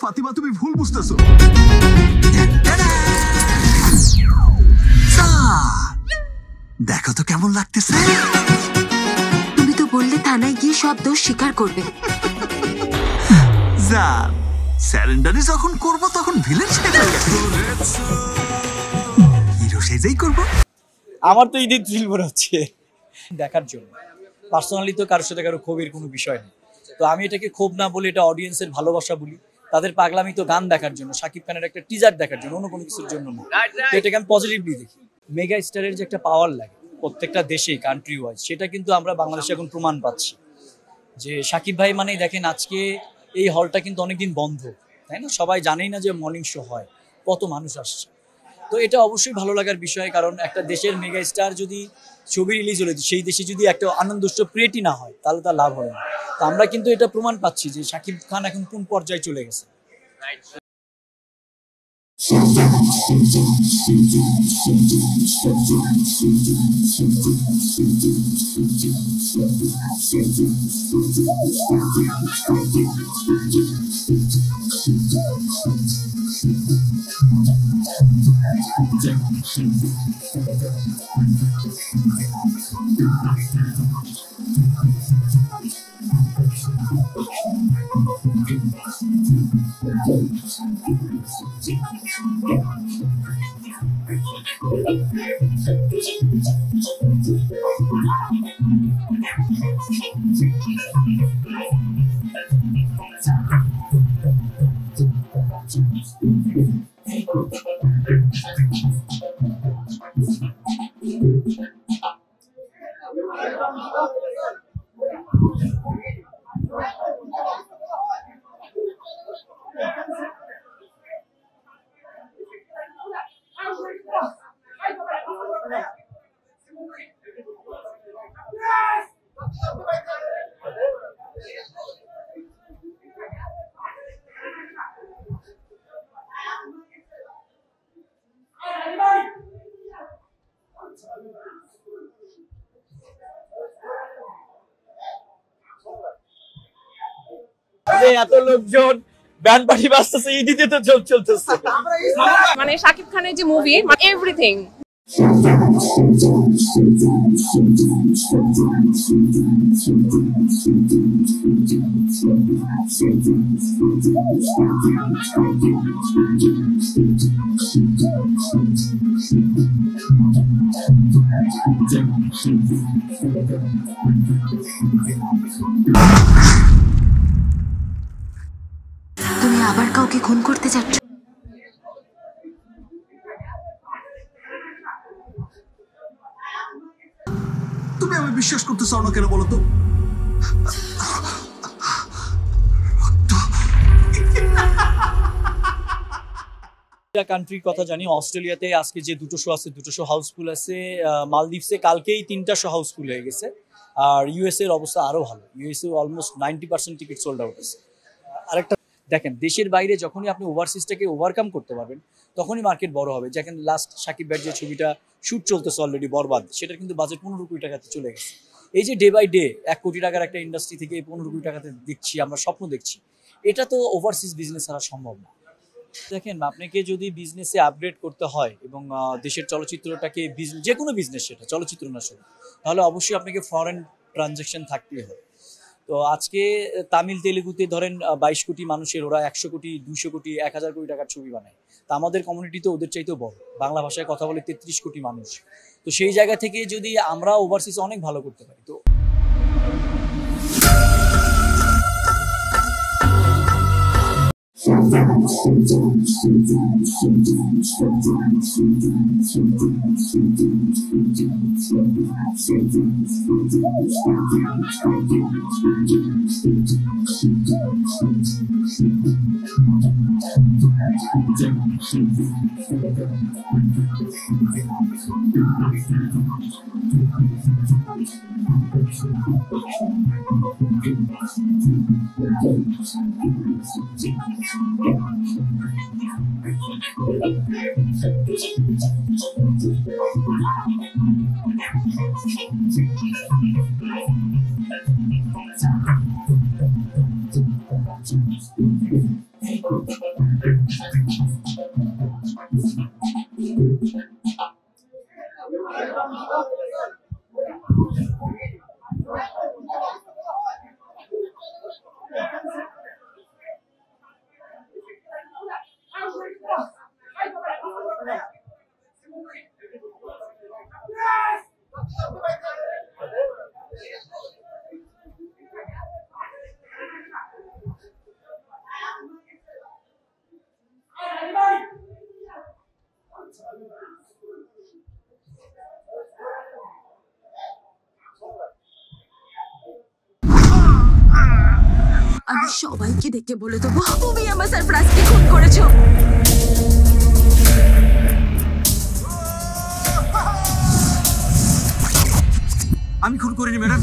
ফাতিমা তুমি ভুল বুঝতেছো। দেখো তো কেমন লাগতেছে। তুমি তো বললে থানায় গিয়ে সব দোষ স্বীকার করবে। জান, স্যারেন্ডারে যখন করব তখন ভিলেন সেজে হিরো সেজেই করব। আমার তো ঈদের থ্রিল মনে হচ্ছে দেখার জন্য। পার্সোনালি তো কারোর সাথে কারো ক্ষোভের কোনো বিষয় নেই। তো আমি এটাকে ক্ষোভ না বলে এটা অডিয়েন্সের ভালোবাসা বলি। তাদের পাগলামি তো গান দেখার জন্য, শাকিব খানের একটা টিজার দেখার জন্য, অন্য কোনো কিছুর জন্য না। তো এটাকে আমি পজিটিভলি দেখি। মেগা স্টারের যে একটা পাওয়ার লাগে প্রত্যেকটা দেশে কান্ট্রি ওয়াইজ, সেটা কিন্তু আমরা বাংলাদেশে এখন প্রমাণ পাচ্ছি। যে শাকিব ভাই মানেই দেখেন আজকে এই হলটা কিন্তু অনেকদিন বন্ধ, তাই না? সবাই জানেই না যে মর্নিং শো হয়, কত মানুষ আসছে। তো এটা অবশ্যই ভালো লাগার বিষয়, কারণ একটা দেশের মেগা স্টার যদি ছবি রিলিজ হলে সেই দেশে যদি একটা আনন্দ ক্রিয়েটই না হয় তাহলে তার লাভ হয় না। তো আমরা কিন্তু এটা প্রমাণ পাচ্ছি যে শাকিব খান এখন কোন পর্যায়ে চলে গেছে। এত লোকজন ব্যান্ড পার্টি বাজতেছে, ঈদিতে তো চলতেছে। মানে শাকিব খানের যে মুভি, এভরিথিং। তুমি আবার কাউকে খুন করতে যাচ্ছ? তুমি আমি বিশ্বাস করতে চাও না কেন বলো তো? কান্ট্রির কথা জানি, অস্ট্রেলিয়াতে আজকে যে দুটো শো আছে, দুটো শো হাউসফুল আছে। মালদ্বীপসে কালকেই 3টা শো হাউসফুল হয়ে গেছে। আর ইউএসএ এর অবস্থা আরো ভালো, USA almost 90% ticket sold out আছে। আরেকটা দেখেন, দেশের বাইরে যখনই আপনি ওভারসিজটাকে ওভারকাম করতে পারবেন তখনই মার্কেট বড় হবে। দেখেন লাস্ট শাকিব ভাইয়ের যে ছবিটা শুট চলতেছে অলরেডি, বরবাদ, সেটা কিন্তু বাজেট 15 কোটি টাকাতে চলে গেছে। এই যে ডে বাই ডে 1 কোটি টাকার একটা ইন্ডাস্ট্রি থেকে 15 কোটি টাকাতে দেখছি, আমরা স্বপ্ন দেখছি। এটা তো ওভারসিজ বিজনেস ছাড়া সম্ভব না। দেখেন, আপনাকে যদি বিজনেসে আপগ্রেড করতে হয় এবং দেশের চলচ্চিত্রটাকে যে কোনো বিজনেস, সেটা চলচ্চিত্র না শুধু, তাহলে অবশ্যই আপনাকে ফরেন ট্রানজ্যাকশন থাকতেই হবে। তো আজকে তামিল তেলেগুতে ধরেন 22 কোটি মানুষের, ওরা 100 কোটি 200 কোটি 1000 কোটি টাকার ছবি বানায়। তা আমাদের কমিউনিটি তো ওদের চাইতেও বড়, বাংলা ভাষায় কথা বলে 33 কোটি মানুষ। তো সেই জায়গা থেকে যদি আমরা ওভারসিজ অনেক ভালো করতে পারি, তো আমি সবাইকে ডেকে বলে দেবো তুমি আমার সারপ্রাইজকে খুন করেছো। আমি খুন করিনি ম্যাডাম।